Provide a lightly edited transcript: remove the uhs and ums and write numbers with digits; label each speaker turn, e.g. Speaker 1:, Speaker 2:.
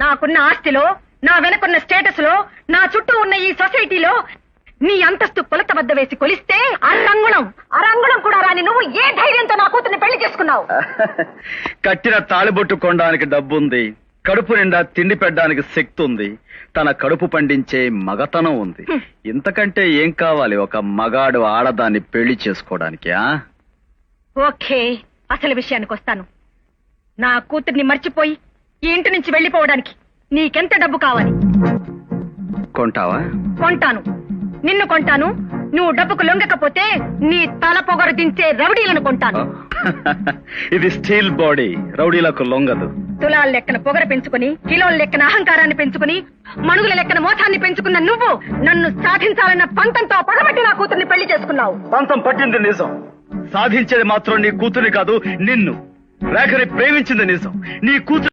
Speaker 1: నాకున్న ఆస్తిలో, నా వెనకున్న స్టేటస్ లో, నా చుట్టూ ఉన్న ఈ సొసైటీలో నీ అంతస్తు కొలత వద్ద వేసి కొలిస్తే అరంగుళం కూడా రాని నువ్వు ఏ ధైర్యంతో నా కూతుర్ని పెళ్లి చేసుకున్నావు?
Speaker 2: కట్టిన తాళిబొట్టు కొనడానికి డబ్బుంది, కడుపు నిండా తిండి పెట్టడానికి శక్తి ఉంది, తన కడుపు పండించే మగతనం ఉంది. ఇంతకంటే ఏం కావాలి ఒక మగాడు ఆడదాన్ని పెళ్లి చేసుకోవడానికి?
Speaker 1: ఓకే, అసలు విషయానికి వస్తాను. నా కూతుర్ని మర్చిపోయి ఈ ఇంటి నుంచి వెళ్లిపోవడానికి నీకెంత డబ్బు కావాలి?
Speaker 2: కొంటావా?
Speaker 1: కొంటాను, నిన్ను కొంటాను. నువ్వు డబ్బుకు లొంగకపోతే నీ తల పొగరు దించే రౌడీలను కొంటాను.
Speaker 2: ఇది స్టీల్ బాడీ, రౌడీలకు లొంగదు.
Speaker 1: తులాల లెక్కన పొగర పెంచుకుని, కిలోల లెక్కన అహంకారాన్ని పెంచుకుని, మణుగుల లెక్కన మోసాన్ని పెంచుకున్న నువ్వు నన్ను సాధించాలన్న పంతంతో పగబట్టి నా కూతుర్ని పెళ్లి చేసుకున్నావు.
Speaker 2: పంతం పట్టింది నిజం, సాధించేది మాత్రం నీ కూతురిని కాదు నిన్ను. రేఖని ప్రేమించింది నిజం. నీ కూతురు